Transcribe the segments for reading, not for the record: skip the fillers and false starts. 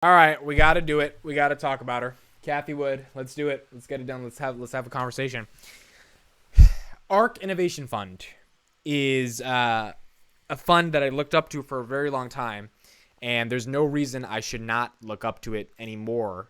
All right, we got to do it. We got to talk about her. Cathie Wood, let's do it. Let's get it done. Let's have a conversation. ARK Innovation Fund is a fund that I looked up to for a very long time, and there's no reason I should not look up to it anymore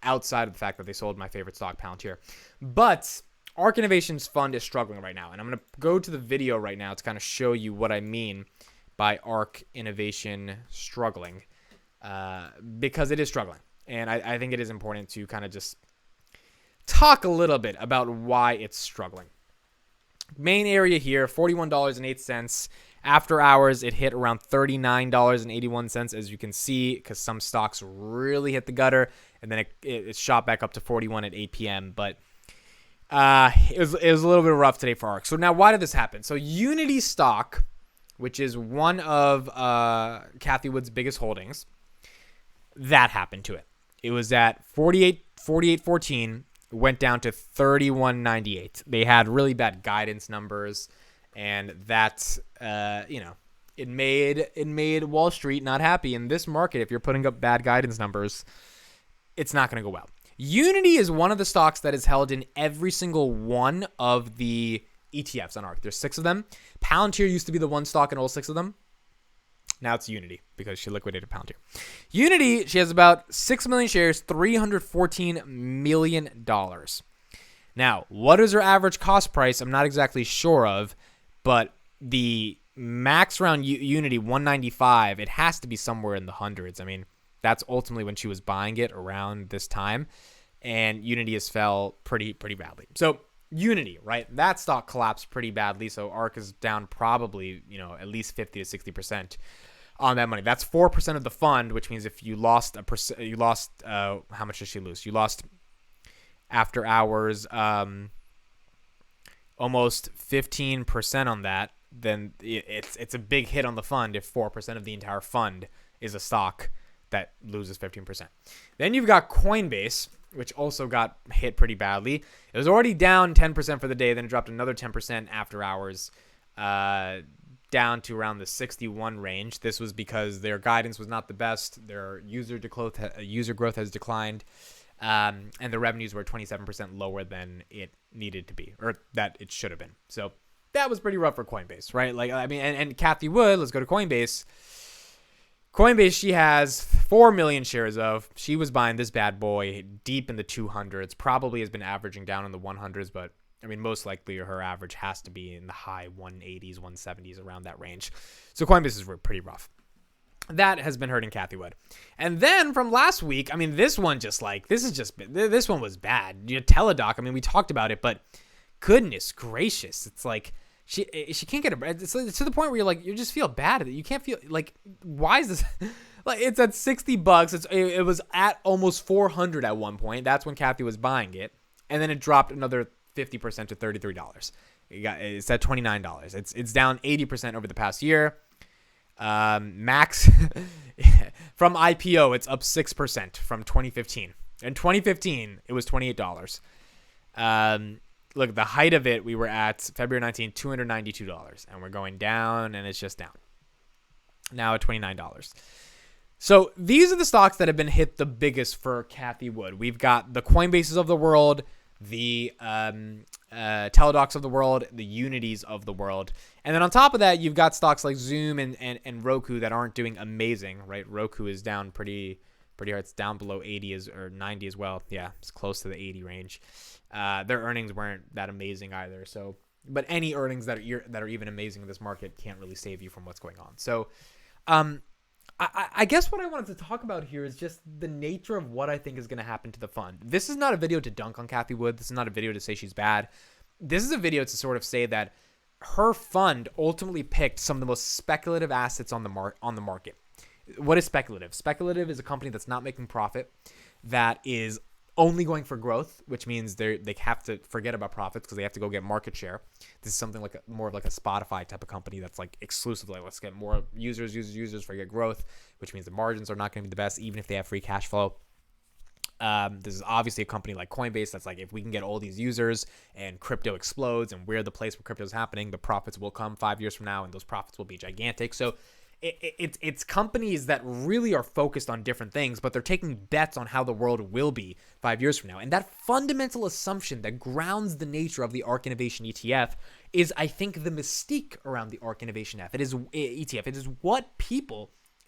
outside of the fact that they sold my favorite stock, Palantir. But ARK Innovations Fund is struggling right now, and I'm going to go to the video right now to kind of show you what I mean by ARK Innovation struggling. Because it is struggling. And I think it is important to kind of just talk a little bit about why it's struggling. Main area here, $41.08. After hours, it hit around $39.81, as you can see, because some stocks really hit the gutter, and then it shot back up to 41 at 8 p.m. But it was a little bit rough today for ARK. So now, why did this happen? So Unity stock, which is one of Cathie Wood's biggest holdings, that happened to it. It was at 48.14, went down to 31.98. They had really bad guidance numbers, and that it made Wall Street not happy. In this market, if you're putting up bad guidance numbers, it's not going to go well. Unity is one of the stocks that is held in every single one of the ETFs on ARK. There's 6 of them. Palantir used to be the one stock in all 6 of them. Now it's Unity because she liquidated Palantir. Unity, she has about 6 million shares, $314 million. Now, what is her average cost price? I'm not exactly sure of, but the max round Unity, 195, it has to be somewhere in the hundreds. I mean, that's ultimately when she was buying it around this time, and Unity has fell pretty badly. So Unity, right? That stock collapsed pretty badly, so ARK is down probably, at least 50 to 60% on that money. That's 4% of the fund, which means if you lost how much did she lose? You lost after hours almost 15% on that. Then it's a big hit on the fund if 4% of the entire fund is a stock that loses 15%. Then you've got Coinbase, which also got hit pretty badly. It was already down 10% for the day, then it dropped another 10% after hours, down to around the 61 range. This was because their guidance was not the best. Their user growth has declined, and the revenues were 27% lower than it needed to be, or that it should have been. So that was pretty rough for Coinbase, right? And Cathie Wood, let's go to Coinbase. Coinbase, she has 4 million shares of. She was buying this bad boy deep in the 200s, probably has been averaging down in the 100s, but I mean, most likely her average has to be in the high 180s, 170s, around that range. So Coinbase is pretty rough. That has been hurting Cathie Wood. And then from last week, I mean, this one was bad. Teladoc, I mean, we talked about it, but goodness gracious, it's like she can't get it's to the point where you just feel bad that you can't feel like, why is this like, it's at $60. It was at almost 400 at one point. That's when Cathie was buying it, and then it dropped another 50% to $33. It's at $29. It's down 80% over the past year. Max from IPO, it's up 6% from 2015. In 2015, it was $28. Look, the height of it, we were at February 19th, $292, and we're going down, and it's just down. Now at $29. So these are the stocks that have been hit the biggest for Cathie Wood. We've got the Coinbases of the world, the Teladocs of the world, the Unities of the world. And then on top of that, you've got stocks like Zoom and Roku that aren't doing amazing, right? Roku is down pretty hard. It's down below 80 or 90 as well. Yeah, it's close to the 80 range. Their earnings weren't that amazing either. So, but any earnings that are even amazing in this market can't really save you from what's going on. So, I guess what I wanted to talk about here is just the nature of what I think is going to happen to the fund. This is not a video to dunk on Cathie Wood. This is not a video to say she's bad. This is a video to sort of say that her fund ultimately picked some of the most speculative assets on the market. What is speculative? Speculative is a company that's not making profit, that is only going for growth, which means they have to forget about profits because they have to go get market share. This is something like more of like a Spotify type of company that's like exclusively, let's get more users, forget growth, which means the margins are not going to be the best, even if they have free cash flow. This is obviously a company like Coinbase that's like, if we can get all these users and crypto explodes and we're the place where crypto is happening, the profits will come 5 years from now and those profits will be gigantic. So it's companies that really are focused on different things, but they're taking bets on how the world will be 5 years from now. And that fundamental assumption that grounds the nature of the ARK Innovation ETF is, I think, the mystique around the ARK Innovation ETF. It is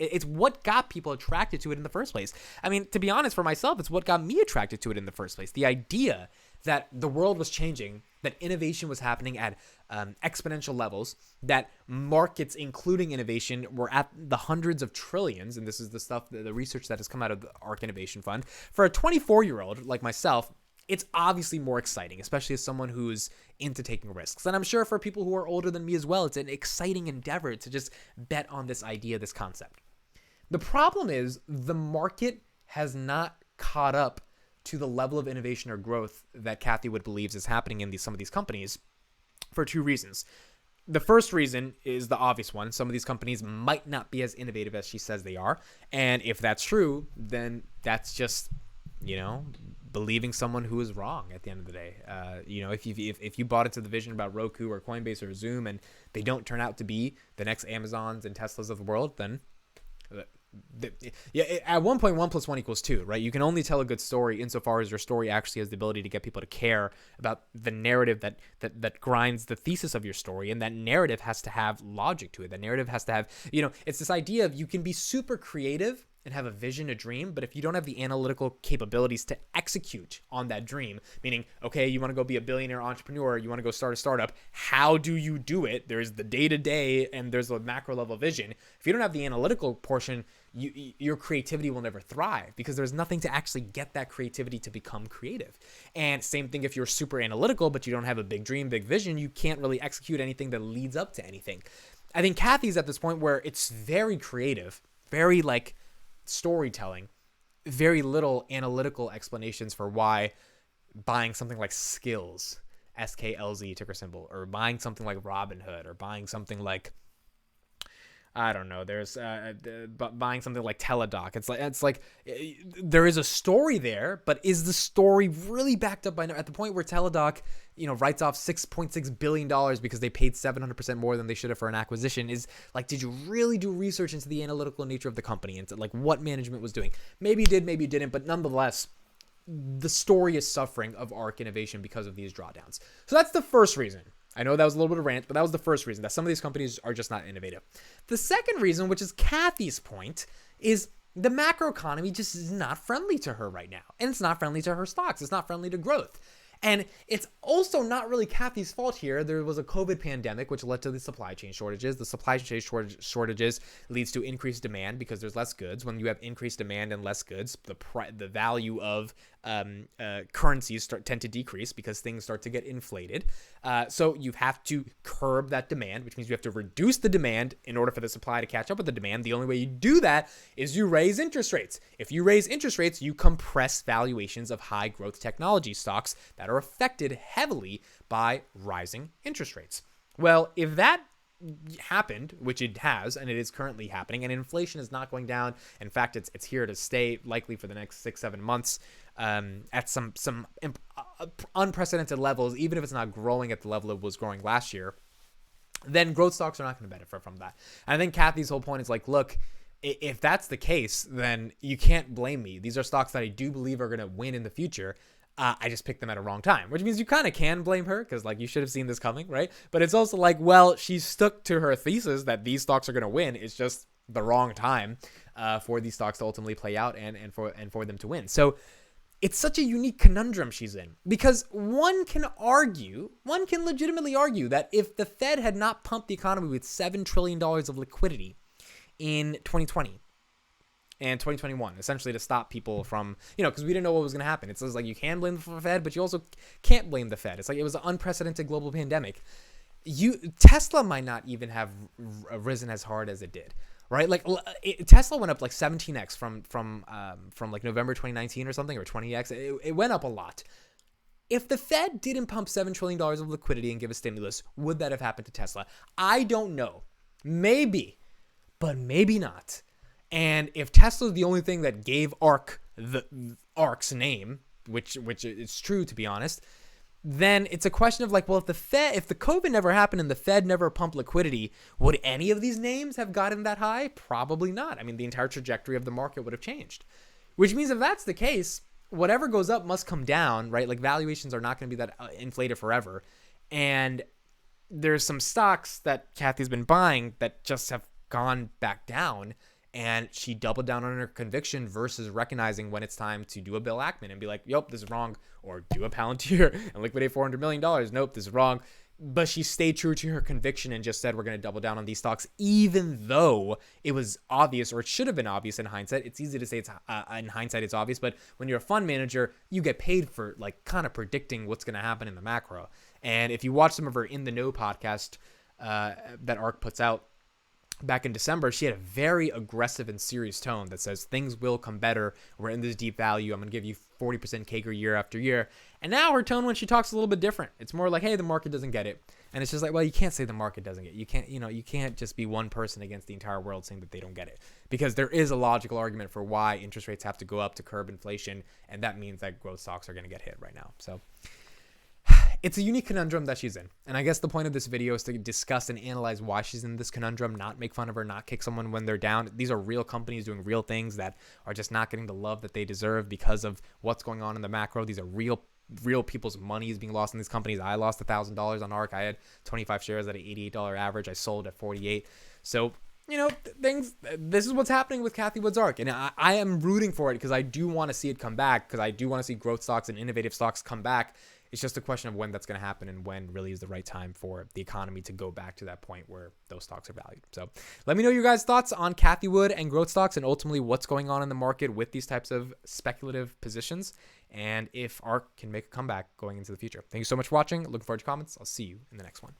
it's what got people attracted to it in the first place. I mean, to be honest, for myself, it's what got me attracted to it in the first place. The idea that the world was changing, that innovation was happening at exponential levels, that markets, including innovation, were at the hundreds of trillions, and this is the stuff, the research that has come out of the ARK Innovation Fund. For a 24-year-old like myself, it's obviously more exciting, especially as someone who's into taking risks. And I'm sure for people who are older than me as well, it's an exciting endeavor to just bet on this idea, this concept. The problem is the market has not caught up to the level of innovation or growth that Cathie would believes is happening in some of these companies for two reasons. The first reason is the obvious one. Some of these companies might not be as innovative as she says they are. And if that's true, then that's just, believing someone who is wrong at the end of the day. If you bought into the vision about Roku or Coinbase or Zoom and they don't turn out to be the next Amazons and Teslas of the world, then at one point 1 + 1 = 2, right? You can only tell a good story insofar as your story actually has the ability to get people to care about the narrative that grinds the thesis of your story, and that narrative has to have logic to it. That narrative has to have, it's this idea of you can be super creative and have a vision, a dream, but if you don't have the analytical capabilities to execute on that dream, meaning, okay, you want to go be a billionaire entrepreneur, you want to go start a startup, how do you do it? There's the day-to-day and there's the macro level vision. If you don't have the analytical portion, your creativity will never thrive because there's nothing to actually get that creativity to become creative. And same thing if you're super analytical, but you don't have a big dream, big vision, you can't really execute anything that leads up to anything. I think Cathie's at this point where it's very creative, very storytelling, very little analytical explanations for why buying something like Skills, SKLZ ticker symbol, or buying something like Robinhood, or buying something like, I don't know, there's buying something like Teladoc. It's like there is a story there, but is the story really backed up by at the point where Teladoc, writes off $6.6 billion because they paid 700% more than they should have for an acquisition? Is did you really do research into the analytical nature of the company, into what management was doing? Maybe you did, maybe you didn't, but nonetheless, the story is suffering of ARK Innovation because of these drawdowns. So that's the first reason. I know that was a little bit of a rant, but that was the first reason, that some of these companies are just not innovative. The second reason, which is Cathie's point, is the macroeconomy just is not friendly to her right now. And it's not friendly to her stocks. It's not friendly to growth. And it's also not really Cathie's fault here. There was a COVID pandemic, which led to the supply chain shortages. The supply chain shortages leads to increased demand because there's less goods. When you have increased demand and less goods, the value of currencies tend to decrease because things start to get inflated. So you have to curb that demand, which means you have to reduce the demand in order for the supply to catch up with the demand. The only way you do that is you raise interest rates. If you raise interest rates, you compress valuations of high growth technology stocks that are affected heavily by rising interest rates. Well, if that happened, which it has, and it is currently happening, and inflation is not going down. In fact, it's here to stay, likely for the next 6-7 months, at some unprecedented levels, even if it's not growing at the level it was growing last year, then growth stocks are not going to benefit from that. And I think Cathie's whole point is look, if that's the case, then you can't blame me. These are stocks that I do believe are going to win in the future. I just picked them at a wrong time, which means you kind of can blame her because you should have seen this coming, right? But it's also well, she stuck to her thesis that these stocks are going to win. It's just the wrong time for these stocks to ultimately play out and for them to win. So it's such a unique conundrum she's in, because one can legitimately argue that if the Fed had not pumped the economy with $7 trillion of liquidity in 2020, and 2021, essentially to stop people from, because we didn't know what was going to happen. It's you can blame the Fed, but you also can't blame the Fed. It's it was an unprecedented global pandemic. Tesla might not even have risen as hard as it did, right? Tesla went up 17x from November 2019 or something, or 20x. It went up a lot. If the Fed didn't pump $7 trillion of liquidity and give a stimulus, would that have happened to Tesla? I don't know. Maybe, but maybe not. And if Tesla's the only thing that gave ARK's name, which is true, to be honest, then it's a question of like, well, if the COVID never happened and the Fed never pumped liquidity, would any of these names have gotten that high? Probably not. I mean, the entire trajectory of the market would have changed, which means if that's the case, whatever goes up must come down, right? Like valuations are not going to be that inflated forever. And there's some stocks that Cathie's been buying that just have gone back down, and she doubled down on her conviction versus recognizing when it's time to do a Bill Ackman and be like, yep, this is wrong, or do a Palantir and liquidate $400 million. Nope, this is wrong. But she stayed true to her conviction and just said, we're going to double down on these stocks, even though it was obvious, or it should have been obvious in hindsight. It's easy to say it's in hindsight it's obvious, but when you're a fund manager, you get paid for like kind of predicting what's going to happen in the macro. And if you watch some of her In the Know podcast that ARK puts out, back in December, she had a very aggressive and serious tone that says things will come better. We're in this deep value. I'm going to give you 40% CAGR year after year. And now her tone when she talks is a little bit different. It's more like, hey, the market doesn't get it. And it's just like, well, you can't say the market doesn't get it. You can't just be one person against the entire world saying that they don't get it. Because there is a logical argument for why interest rates have to go up to curb inflation. And that means that growth stocks are going to get hit right now. So it's a unique conundrum that she's in. And I guess the point of this video is to discuss and analyze why she's in this conundrum, not make fun of her, not kick someone when they're down. These are real companies doing real things that are just not getting the love that they deserve because of what's going on in the macro. These are real people's money is being lost in these companies. I lost $1,000 on ARK. I had 25 shares at an $88 average. I sold at 48. So, this is what's happening with Cathie Wood's ARK. And I am rooting for it because I do want to see it come back, because I do want to see growth stocks and innovative stocks come back. It's just a question of when that's going to happen and when really is the right time for the economy to go back to that point where those stocks are valued. So let me know your guys' thoughts on Cathie Wood and growth stocks, and ultimately what's going on in the market with these types of speculative positions, and if ARK can make a comeback going into the future. Thank you so much for watching. Looking forward to your comments. I'll see you in the next one.